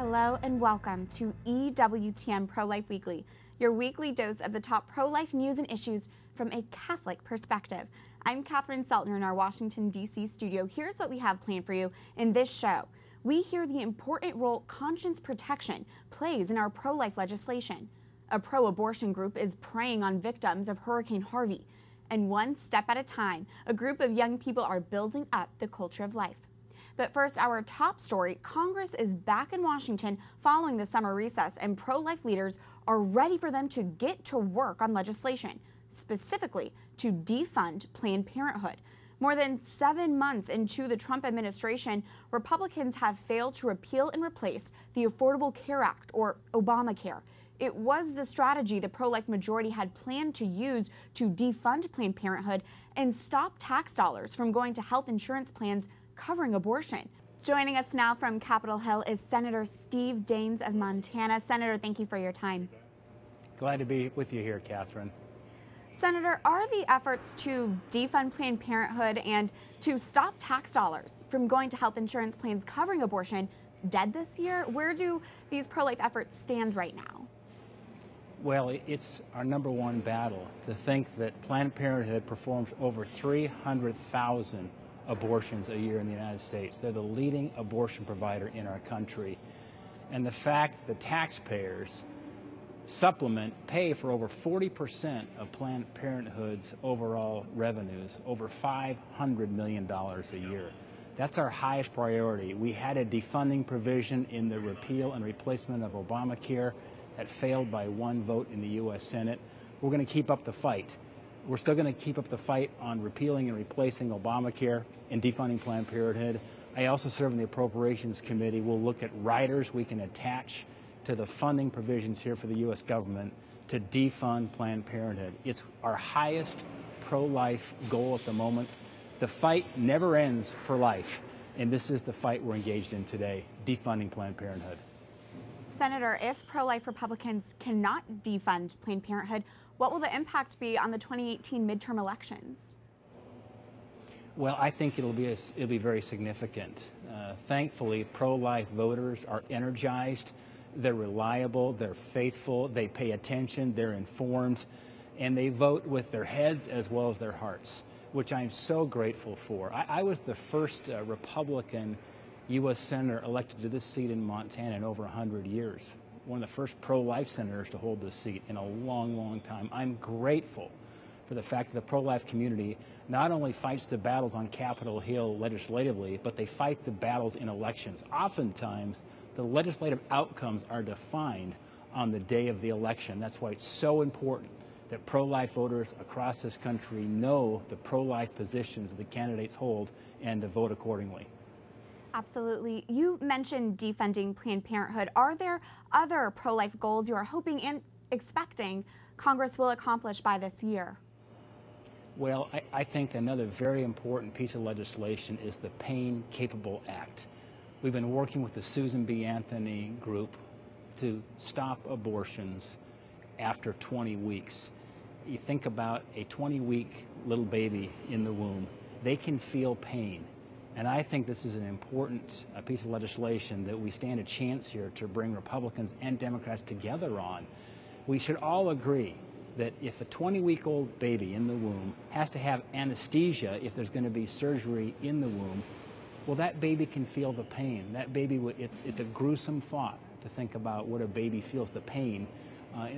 Hello and welcome to EWTN ProLife Weekly, your weekly dose of the top pro-life news and issues from a Catholic perspective. I'm Szeltner in our Washington, D.C. studio. Here's what we have planned for you in this show. We hear the important role conscience protection plays in our pro-life legislation. A pro-abortion group is preying on victims of Hurricane Harvey. And one step at a time, a group of young people are building up the culture of life. But first, our top story, Congress is back in Washington following the summer recess, and pro-life leaders are ready for them to get to work on legislation, specifically to defund Planned Parenthood. More than 7 months into the Trump administration, Republicans have failed to repeal and replace the Affordable Care Act, or Obamacare. It was the strategy the pro-life majority had planned to use to defund Planned Parenthood and stop tax dollars from going to health insurance plans covering abortion. Joining us now from Capitol Hill is Senator Steve Daines of Montana. Senator, thank you for your time. Glad to be with you here, Catherine. Senator, are the efforts to defund Planned Parenthood and to stop tax dollars from going to health insurance plans covering abortion dead this year? Where do these pro-life efforts stand right now? Well, it's our number one battle to think that Planned Parenthood performs over 300,000 abortions a year in the United States. They're the leading abortion provider in our country. And the fact the taxpayers pay for over 40% of Planned Parenthood's overall revenues, over $500 million a year. That's our highest priority. We had a defunding provision in the repeal and replacement of Obamacare that failed by one vote in the U.S. Senate. We're going to keep up the fight. We're still going to keep up the fight on repealing and replacing Obamacare and defunding Planned Parenthood. I also serve in the Appropriations Committee. We'll look at riders we can attach to the funding provisions here for the U.S. government to defund Planned Parenthood. It's our highest pro-life goal at the moment. The fight never ends for life, and this is the fight we're engaged in today, defunding Planned Parenthood. Senator, if pro-life Republicans cannot defund Planned Parenthood, what will the impact be on the 2018 midterm elections? Well, I think it'll be very significant. Thankfully, pro-life voters are energized, they're reliable, they're faithful, they pay attention, they're informed, and they vote with their heads as well as their hearts, which I'm so grateful for. I was the first Republican U.S. Senator elected to this seat in Montana in over 100 years. One of the first pro-life senators to hold this seat in a long, long time. I'm grateful for the fact that the pro-life community not only fights the battles on Capitol Hill legislatively, but they fight the battles in elections. Oftentimes, the legislative outcomes are defined on the day of the election. That's why it's so important that pro-life voters across this country know the pro-life positions that the candidates hold and to vote accordingly. Absolutely. You mentioned defunding Planned Parenthood. Are there other pro-life goals you are hoping and expecting Congress will accomplish by this year? Well, I think another very important piece of legislation is the Pain Capable Act. We've been working with the Susan B. Anthony group to stop abortions after 20 weeks. You think about a 20-week little baby in the womb. They can feel pain. And I think this is an important piece of legislation that we stand a chance here to bring Republicans and Democrats together on. We should all agree that if a 20-week-old baby in the womb has to have anesthesia if there's going to be surgery in the womb, well, that baby can feel the pain. That baby, it's a gruesome thought to think about what a baby feels, the pain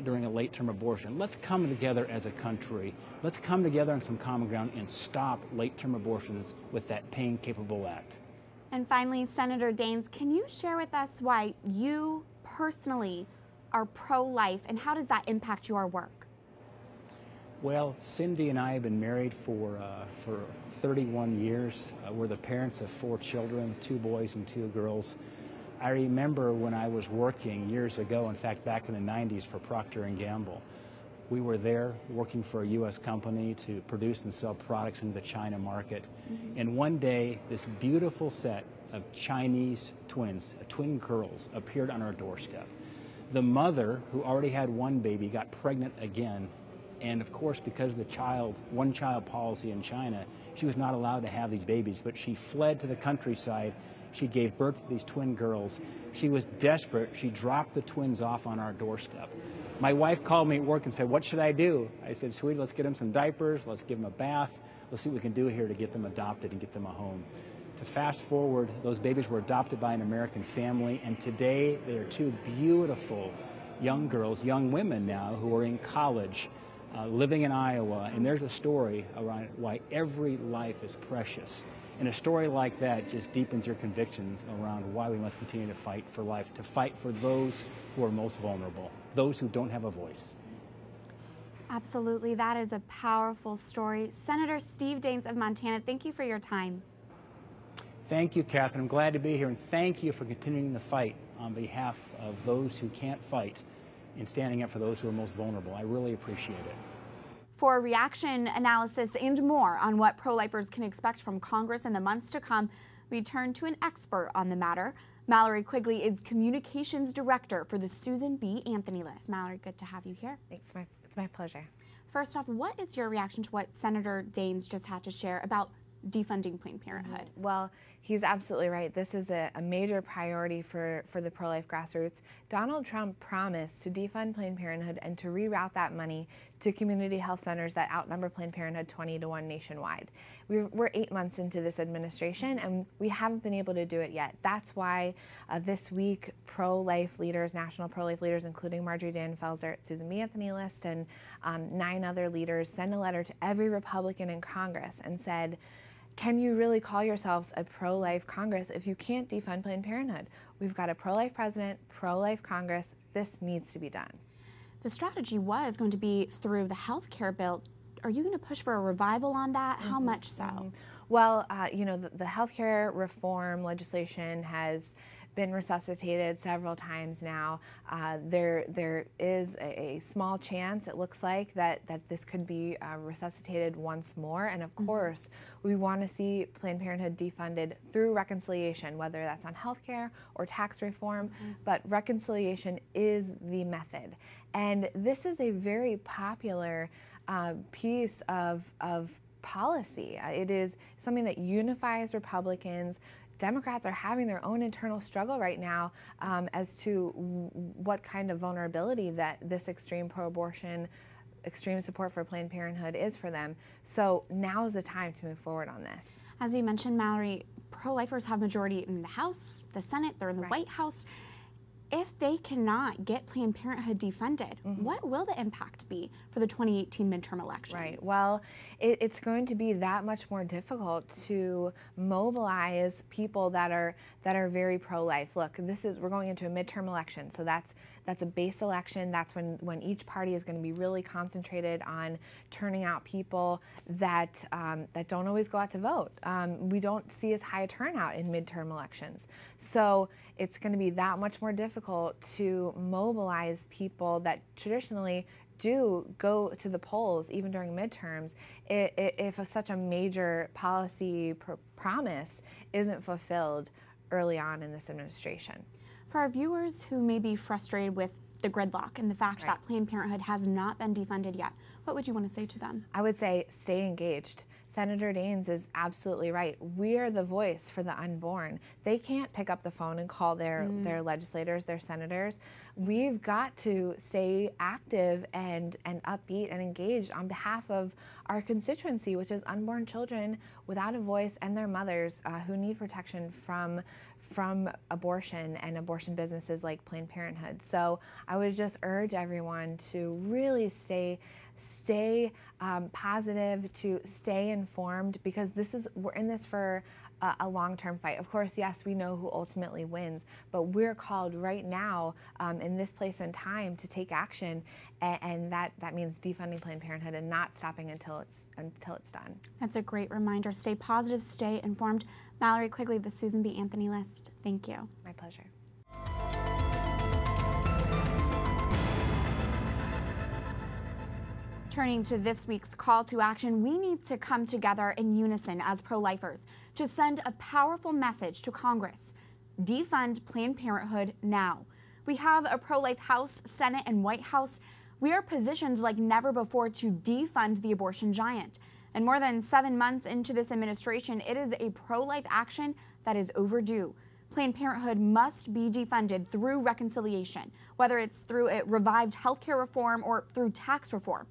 during a late-term abortion. Let's come together as a country. Let's come together on some common ground and stop late-term abortions with that Pain Capable Act. And finally, Senator Daines, can you share with us why you personally are pro-life and how does that impact your work? Well, Cindy and I have been married for 31 years. We're the parents of 4 children, 2 boys and 2 girls. I remember when I was working years ago, in fact, back in the 90s for Procter & Gamble. We were there working for a U.S. company to produce and sell products into the China market. Mm-hmm. And one day, this beautiful set of Chinese twins, twin girls, appeared on our doorstep. The mother, who already had 1 baby, got pregnant again And of course, because of the one-child policy in China, she was not allowed to have these babies, but she fled to the countryside. She gave birth to these twin girls. She was desperate. She dropped the twins off on our doorstep. My wife called me at work and said, "What should I do?" I said, "Sweetie, let's get them some diapers. Let's give them a bath. Let's see what we can do here to get them adopted and get them a home." To fast forward, those babies were adopted by an American family, and today they are two beautiful young girls, young women now, who are in college, living in Iowa. And there's a story around why every life is precious. And a story like that just deepens your convictions around why we must continue to fight for life, to fight for those who are most vulnerable, those who don't have a voice. Absolutely. That is a powerful story. Senator Steve Daines of Montana, thank you for your time. Thank you, Catherine. I'm glad to be here, and thank you for continuing the fight on behalf of those who can't fight and standing up for those who are most vulnerable. I really appreciate it. For reaction, analysis, and more on what pro-lifers can expect from Congress in the months to come, we turn to an expert on the matter. Mallory Quigley is Communications Director for the Susan B. Anthony List. Mallory, good to have you here. Thanks. It's my pleasure. First off, what is your reaction to what Senator Daines just had to share about defunding Planned Parenthood? Well, he's absolutely right. This is a major priority for the pro-life grassroots. Donald Trump promised to defund Planned Parenthood and to reroute that money to community health centers that outnumber Planned Parenthood 20-1 nationwide. We're 8 months into this administration, and we haven't been able to do it yet. That's why this week, pro-life leaders, national pro-life leaders, including Marjorie Dannenfelser at Susan B. Anthony List and 9 other leaders, sent a letter to every Republican in Congress and said, can you really call yourselves a pro-life Congress if you can't defund Planned Parenthood? We've got a pro-life president, pro-life Congress. This needs to be done. The strategy was going to be through the health care bill. Are you going to push for a revival on that? How much so? Well, you know, the healthcare reform legislation has been resuscitated several times now. There is a small chance, it looks like, that this could be resuscitated once more. And of course, we want to see Planned Parenthood defunded through reconciliation, whether that's on healthcare or tax reform. But reconciliation is the method. And this is a very popular piece of policy. It is something that unifies Republicans. Democrats are having their own internal struggle right now as to what kind of vulnerability that this extreme pro-abortion, extreme support for Planned Parenthood is for them. So now is the time to move forward on this. As you mentioned, Mallory, pro-lifers have majority in the House, the Senate, they're in the White House. If they cannot get Planned Parenthood defunded, what will the impact be for the 2018 midterm elections? Right. Well, it's going to be that much more difficult to mobilize people that are very pro-life. Look, we're going into a midterm election, so that's a base election. That's when each party is going to be really concentrated on turning out people that don't always go out to vote. We don't see as high a turnout in midterm elections. So it's going to be that much more difficult to mobilize people that traditionally do go to the polls even during midterms if such a major policy promise isn't fulfilled early on in this administration. For our viewers who may be frustrated with the gridlock and the fact that Planned Parenthood has not been defunded yet, what would you want to say to them? I would say stay engaged. Senator Daines is absolutely right. We are the voice for the unborn. They can't pick up the phone and call their legislators, their senators. We've got to stay active and upbeat and engaged on behalf of our constituency, which is unborn children without a voice and their mothers who need protection from abortion and abortion businesses like Planned Parenthood. So I would just urge everyone to really stay positive, to stay informed, because we're in this for a long-term fight. Of course, yes, we know who ultimately wins, but we're called right now in this place and time to take action, and that means defunding Planned Parenthood and not stopping until it's done. That's a great reminder. Stay positive, stay informed. Mallory Quigley, the Susan B. Anthony List. Thank you. My pleasure. Turning to this week's call to action, we need to come together in unison as pro-lifers to send a powerful message to Congress. Defund Planned Parenthood now. We have a pro-life House, Senate, and White House. We are positioned like never before to defund the abortion giant. And more than 7 months into this administration, it is a pro-life action that is overdue. Planned Parenthood must be defunded through reconciliation, whether it's through a revived healthcare reform or through tax reform.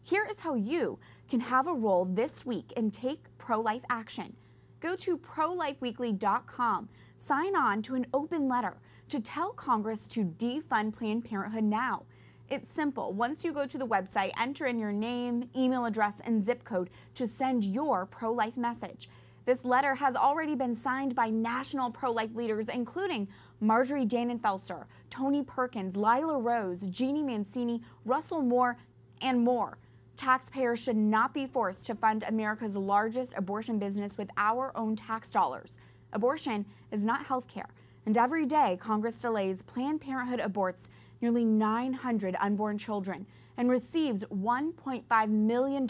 Here is how you can have a role this week and take pro-life action. Go to ProLifeWeekly.com, sign on to an open letter to tell Congress to defund Planned Parenthood now. It's simple. Once you go to the website, enter in your name, email address, and zip code to send your pro-life message. This letter has already been signed by national pro-life leaders, including Marjorie Dannenfelser, Tony Perkins, Lila Rose, Jeannie Mancini, Russell Moore, and more. Taxpayers should not be forced to fund America's largest abortion business with our own tax dollars. Abortion is not health care, and every day Congress delays Planned Parenthood aborts nearly 900 unborn children and receives $1.5 million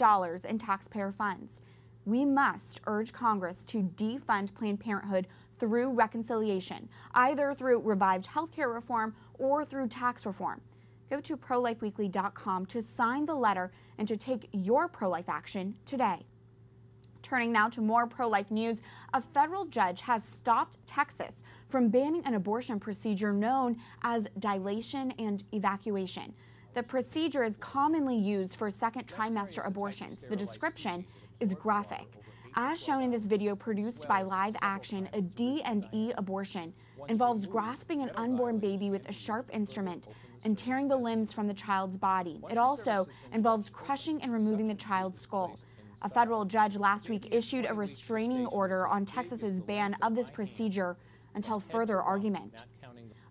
in taxpayer funds. We must urge Congress to defund Planned Parenthood through reconciliation, either through revived healthcare reform or through tax reform. Go to ProLifeWeekly.com to sign the letter and to take your pro-life action today. Turning now to more pro-life news, a federal judge has stopped Texas from banning an abortion procedure known as dilation and evacuation. The procedure is commonly used for second trimester abortions. The description is graphic. As shown in this video produced by Live Action, a D&E abortion involves grasping an unborn baby with a sharp instrument and tearing the limbs from the child's body. It also involves crushing and removing the child's skull. A federal judge last week issued a restraining order on Texas's ban of this procedure until further argument.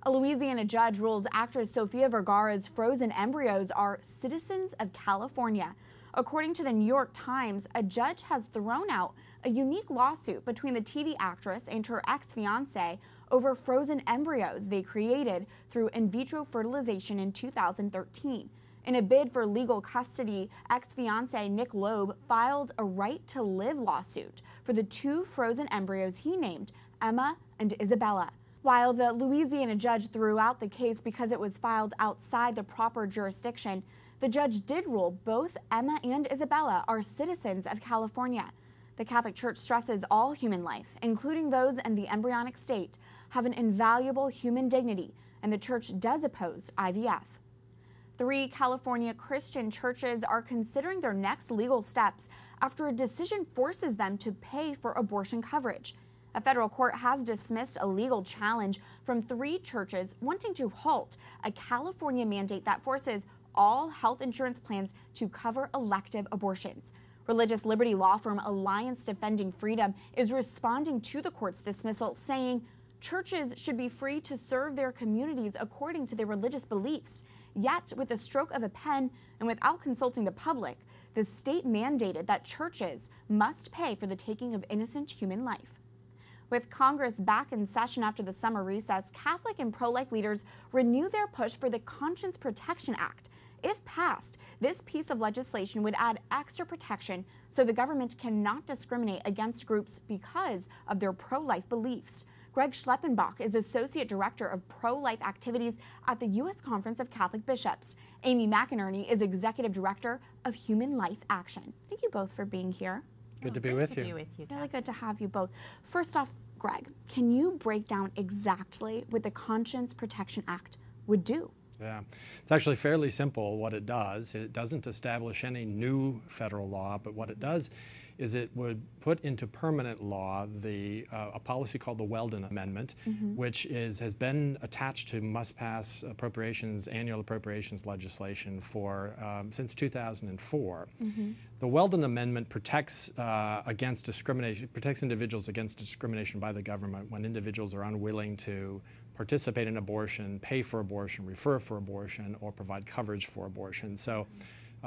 A Louisiana judge rules actress Sofia Vergara's frozen embryos are citizens of California. According to the New York Times, a judge has thrown out a unique lawsuit between the TV actress and her ex-fiancé over frozen embryos they created through in vitro fertilization in 2013. In a bid for legal custody, ex-fiancé Nick Loeb filed a right-to-live lawsuit for the two frozen embryos he named Emma and Isabella. While the Louisiana judge threw out the case because it was filed outside the proper jurisdiction, the judge did rule both Emma and Isabella are citizens of California. The Catholic Church stresses all human life, including those in the embryonic state, have an invaluable human dignity, and the Church does oppose IVF. 3 California Christian churches are considering their next legal steps after a decision forces them to pay for abortion coverage. A federal court has dismissed a legal challenge from 3 churches wanting to halt a California mandate that forces all health insurance plans to cover elective abortions. Religious liberty law firm Alliance Defending Freedom is responding to the court's dismissal, saying churches should be free to serve their communities according to their religious beliefs. Yet, with the stroke of a pen and without consulting the public, the state mandated that churches must pay for the taking of innocent human life. With Congress back in session after the summer recess, Catholic and pro-life leaders renew their push for the Conscience Protection Act. If passed, this piece of legislation would add extra protection so the government cannot discriminate against groups because of their pro-life beliefs. Greg Schleppenbach is Associate Director of Pro-Life Activities at the U.S. Conference of Catholic Bishops. Amy McInerny is Executive Director of Human Life Action. Thank you both for being here. Good to be with you. Really good to have you both. First off, Greg, can you break down exactly what the Conscience Protection Act would do? Yeah, it's actually fairly simple what it does. It doesn't establish any new federal law, but what it does is it would put into permanent law a policy called the Weldon Amendment, which has been attached to must-pass annual appropriations legislation for since 2004. The Weldon Amendment protects against discrimination, protects individuals against discrimination by the government when individuals are unwilling to participate in abortion, pay for abortion, refer for abortion, or provide coverage for abortion. So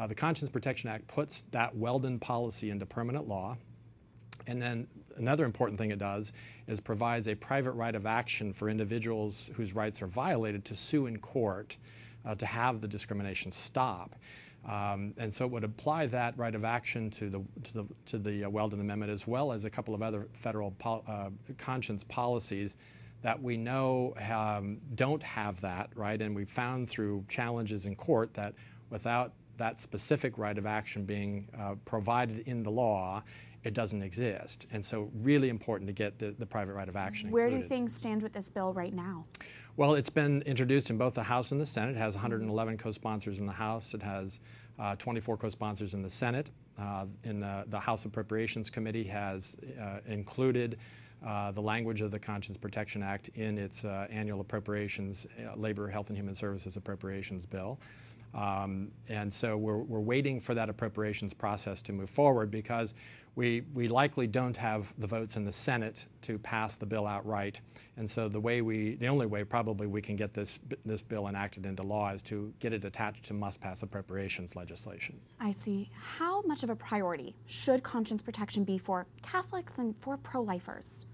the Conscience Protection Act puts that Weldon policy into permanent law. And then another important thing it does is provides a private right of action for individuals whose rights are violated to sue in court to have the discrimination stop. And so it would apply that right of action to the Weldon Amendment, as well as a couple of other federal conscience policies that we know don't have that, right? And we've found through challenges in court that without that specific right of action being provided in the law, it doesn't exist. And so really important to get the private right of action Where included. do things stand with this bill right now? Well, it's been introduced in both the House and the Senate. It has 111 co-sponsors in the House. It has 24 co-sponsors in the Senate. In the House Appropriations Committee has included the language of the Conscience Protection Act in its annual appropriations, Labor, Health and Human Services Appropriations Bill. And so we're waiting for that appropriations process to move forward because we likely don't have the votes in the Senate to pass the bill outright. And so the only way probably we can get this bill enacted into law is to get it attached to must-pass appropriations legislation. I see. How much of a priority should conscience protection be for Catholics and for pro-lifers?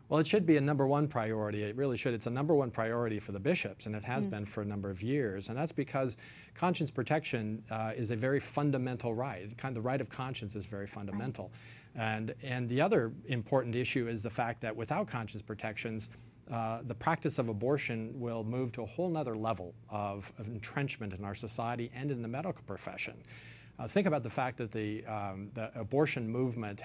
Well, it should be a number-one priority. It really should. It's a number-one priority for the bishops, and it has been for a number of years. And that's because conscience protection is a very fundamental right. The right of conscience is very fundamental. Right. And the other important issue is the fact that without conscience protections, the practice of abortion will move to a whole nother level of entrenchment in our society and in the medical profession. Think about the fact that the abortion movement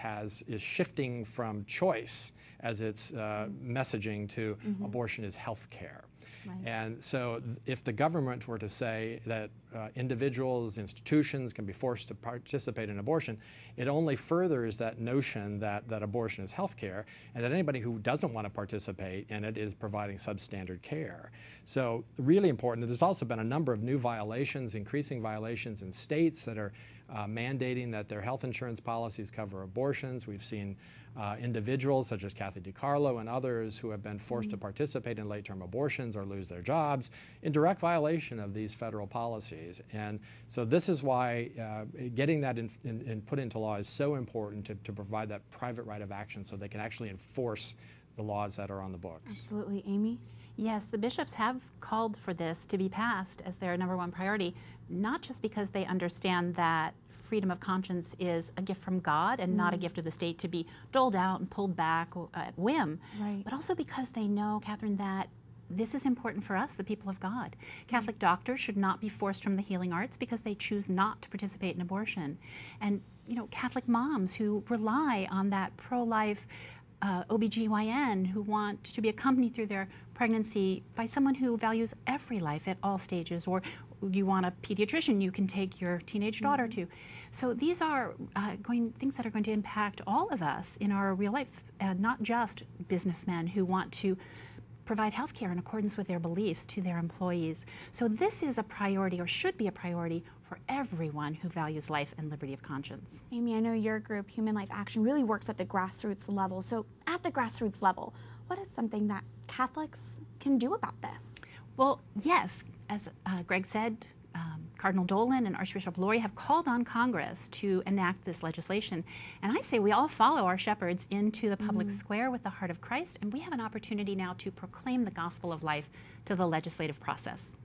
is shifting from choice as its messaging to abortion is health care. Right. And so if the government were to say that individuals, institutions can be forced to participate in abortion, it only furthers that notion that abortion is health care and that anybody who doesn't want to participate in it is providing substandard care. So really important. There's also been a number of new violations, increasing violations in states that are mandating that their health insurance policies cover abortions. We've seen individuals such as Kathy DiCarlo and others who have been forced to participate in late-term abortions or lose their jobs in direct violation of these federal policies. And so this is why getting that put into law is so important to provide that private right of action so they can actually enforce the laws that are on the books. Absolutely. Amy? Yes, the bishops have called for this to be passed as their #1 priority, not just because they understand that freedom of conscience is a gift from God and not a gift of the state to be doled out and pulled back at whim, right. but also because they know, Catherine, that this is important for us, the people of God. Catholic doctors should not be forced from the healing arts because they choose not to participate in abortion. And, Catholic moms who rely on that pro-life OBGYN who want to be accompanied through their pregnancy by someone who values every life at all stages, or you want a pediatrician you can take your teenage daughter to. So these are things that are going to impact all of us in our real life, and not just businessmen who want to provide health care in accordance with their beliefs to their employees. So this is a priority, or should be a priority, for everyone who values life and liberty of conscience. Amy, I know your group, Human Life Action, really works at the grassroots level. So at the grassroots level, what is something that Catholics can do about this? Well, yes, as Greg said, Cardinal Dolan and Archbishop Mallory have called on Congress to enact this legislation. And I say we all follow our shepherds into the public square with the heart of Christ, and we have an opportunity now to proclaim the gospel of life to the legislative process.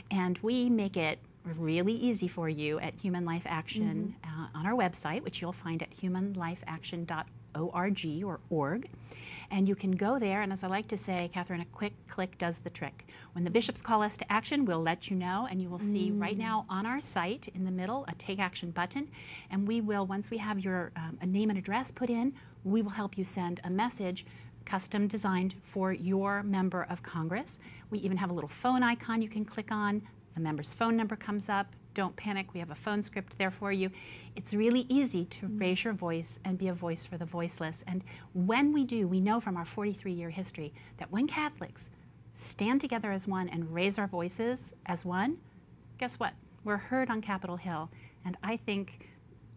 And we make it really easy for you at Human Life Action on our website, which you'll find at humanlifeaction.org or org. And you can go there, and as I like to say, Catherine, a quick click does the trick. When the bishops call us to action, we'll let you know, and you will see right now on our site in the middle a Take Action button, and we will, once we have your a name and address put in, we will help you send a message custom designed for your member of Congress. We even have a little phone icon you can click on. The member's phone number comes up. Don't panic, we have a phone script there for you. It's really easy to raise your voice and be a voice for the voiceless. And when we do, we know from our 43-year history that when Catholics stand together as one and raise our voices as one, guess what? We're heard on Capitol Hill. And I think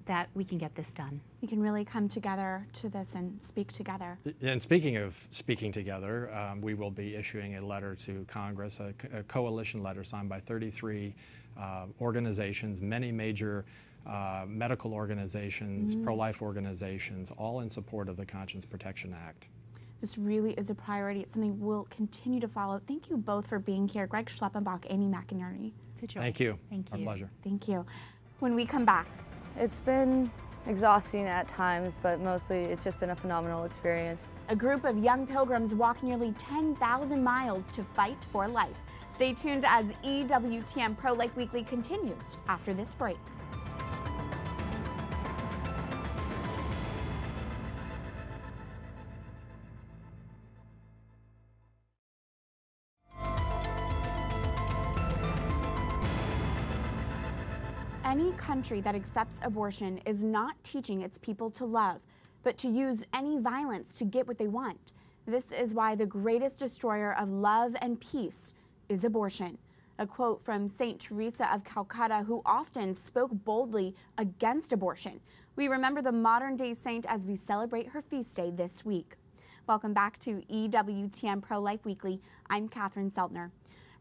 that we can get this done. We can really come together to this and speak together. And speaking of speaking together, we will be issuing a letter to Congress, a coalition letter signed by 33 organizations, many major medical organizations, pro-life organizations, all in support of the Conscience Protection Act. This really is a priority. It's something we'll continue to follow. Thank you both for being here. Greg Schleppenbach, Amy McInerny. It's a joy. Thank you. Thank you. Our pleasure. Thank you. When we come back, It's been exhausting at times, but mostly it's just been a phenomenal experience. A group of young pilgrims walk nearly 10,000 miles to fight for life. Stay tuned as EWTN Pro-Life Weekly continues after this break. Any country that accepts abortion is not teaching its people to love, but to use any violence to get what they want. This is why the greatest destroyer of love and peace is abortion. A quote from St. Teresa of Calcutta, who often spoke boldly against abortion. We remember the modern-day saint as we celebrate her feast day this week. Welcome back to EWTN Pro-Life Weekly. I'm Catherine Szeltner.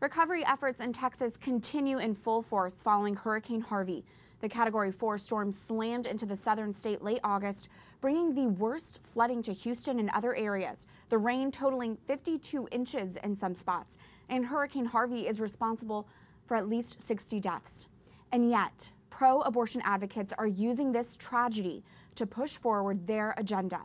Recovery efforts in Texas continue in full force following Hurricane Harvey. The Category 4 storm slammed into the southern state late August, bringing the worst flooding to Houston and other areas, the rain totaling 52 inches in some spots. And Hurricane Harvey is responsible for at least 60 deaths. And yet, pro-abortion advocates are using this tragedy to push forward their agenda.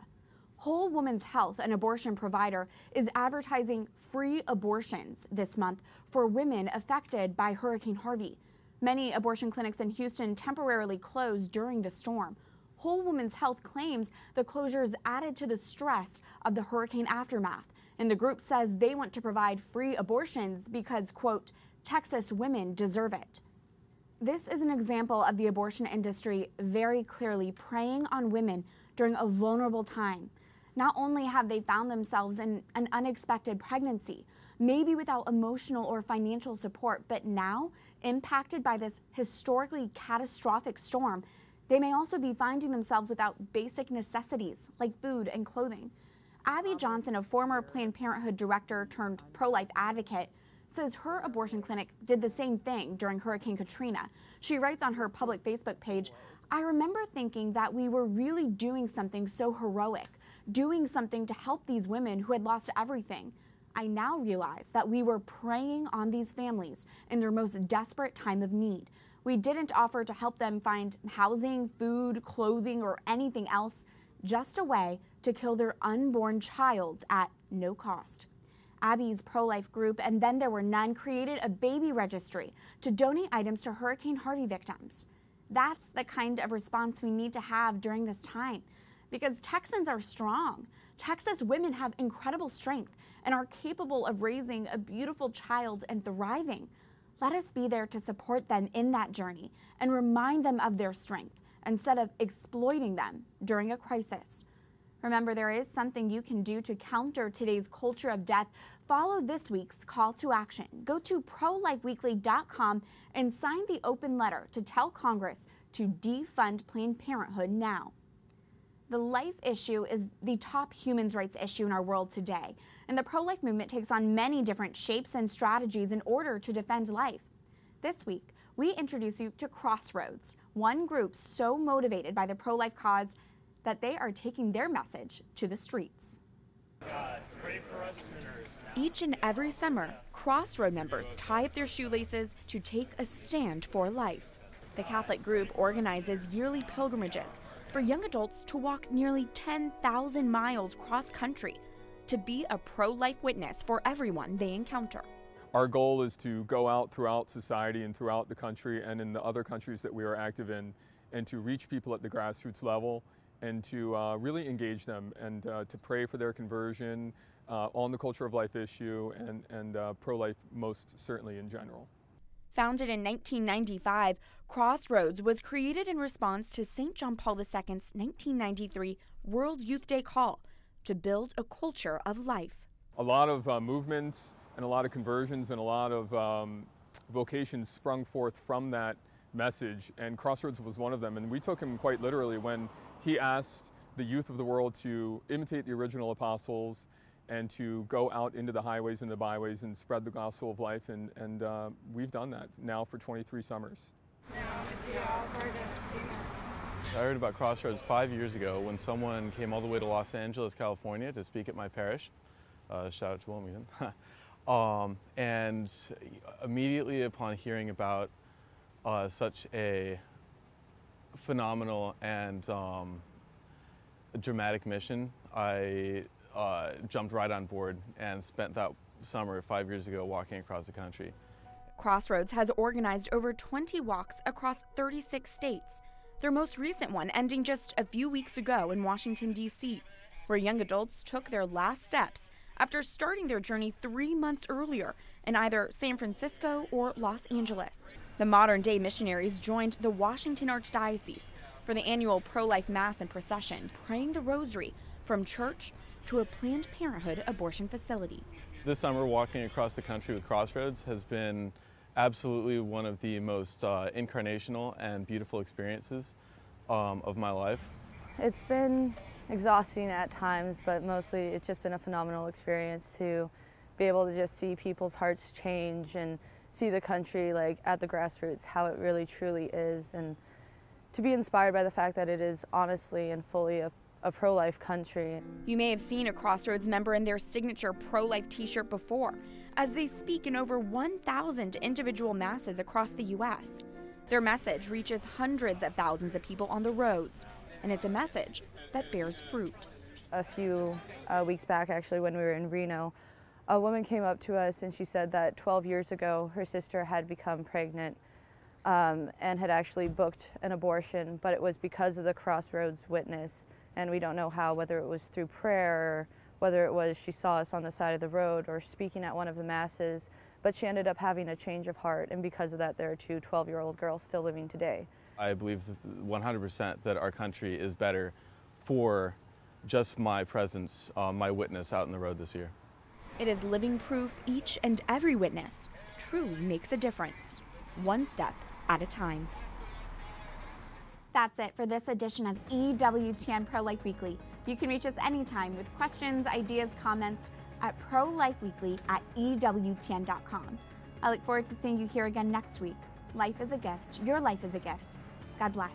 Whole Woman's Health, an abortion provider, is advertising free abortions this month for women affected by Hurricane Harvey. Many abortion clinics in Houston temporarily closed during the storm. Whole Woman's Health claims the closures added to the stress of the hurricane aftermath. And the group says they want to provide free abortions because, quote, Texas women deserve it. This is an example of the abortion industry very clearly preying on women during a vulnerable time. Not only have they found themselves in an unexpected pregnancy, maybe without emotional or financial support, but now, impacted by this historically catastrophic storm, they may also be finding themselves without basic necessities like food and clothing. Abby Johnson, a former Planned Parenthood director turned pro-life advocate, says her abortion clinic did the same thing during Hurricane Katrina. She writes on her public Facebook page, I remember thinking that we were really doing something so heroic, doing something to help these women who had lost everything. I now realize that we were preying on these families in their most desperate time of need. We didn't offer to help them find housing, food, clothing, or anything else, just a way to kill their unborn child at no cost. Abby's pro-life group, And Then There Were None, created a baby registry to donate items to Hurricane Harvey victims. That's the kind of response we need to have during this time, because Texans are strong. Texas women have incredible strength and are capable of raising a beautiful child and thriving. Let us be there to support them in that journey and remind them of their strength instead of exploiting them during a crisis. Remember, there is something you can do to counter today's culture of death. Follow this week's call to action. Go to ProLifeWeekly.com and sign the open letter to tell Congress to defund Planned Parenthood now. The life issue is the top human rights issue in our world today, and the pro-life movement takes on many different shapes and strategies in order to defend life. This week, we introduce you to Crossroads, one group so motivated by the pro-life cause that they are taking their message to the streets. God, pray for us sinners. Each and every summer, Crossroad members tie up their shoelaces to take a stand for life. The Catholic group organizes yearly pilgrimages for young adults to walk nearly 10,000 miles cross-country to be a pro-life witness for everyone they encounter. Our goal is to go out throughout society and throughout the country and in the other countries that we are active in, and to reach people at the grassroots level and to really engage them and to pray for their conversion on the culture of life issue and pro-life most certainly in general. Founded in 1995, Crossroads was created in response to St. John Paul II's 1993 World Youth Day call to build a culture of life. A lot of movements and a lot of conversions and a lot of vocations sprung forth from that message, and Crossroads was one of them. And we took him quite literally when he asked the youth of the world to imitate the original apostles and to go out into the highways and the byways and spread the gospel of life, and we've done that now for 23 summers. I heard about Crossroads 5 years ago when someone came all the way to Los Angeles, California to speak at my parish. Shout out to Wilmington. And immediately upon hearing about such a phenomenal and dramatic mission. I jumped right on board and spent that summer 5 years ago walking across the country. Crossroads has organized over 20 walks across 36 states, their most recent one ending just a few weeks ago in Washington, D.C., where young adults took their last steps after starting their journey 3 months earlier in either San Francisco or Los Angeles. The modern-day missionaries joined the Washington Archdiocese for the annual pro-life mass and procession, praying the rosary from church to a Planned Parenthood abortion facility. This summer, walking across the country with Crossroads has been absolutely one of the most incarnational and beautiful experiences of my life. It's been exhausting at times, but mostly it's just been a phenomenal experience to be able to just see people's hearts change and see the country like at the grassroots, how it really truly is, and to be inspired by the fact that it is honestly and fully a pro-life country. You may have seen a Crossroads member in their signature pro-life t-shirt before, as they speak in over 1,000 individual masses across the U.S. Their message reaches hundreds of thousands of people on the roads, and it's a message that bears fruit. A few weeks back, actually, when we were in Reno, a woman came up to us and she said that 12 years ago her sister had become pregnant and had actually booked an abortion, but it was because of the Crossroads witness. And we don't know how, whether it was through prayer, or whether it was she saw us on the side of the road or speaking at one of the masses, but she ended up having a change of heart, and because of that there are two 12-year-old girls still living today. I believe 100% that our country is better for just my presence, my witness out in the road this year. It is living proof each and every witness truly makes a difference, one step at a time. That's it for this edition of EWTN Pro-Life Weekly. You can reach us anytime with questions, ideas, comments at prolifeweekly@ewtn.com. I look forward to seeing you here again next week. Life is a gift. Your life is a gift. God bless.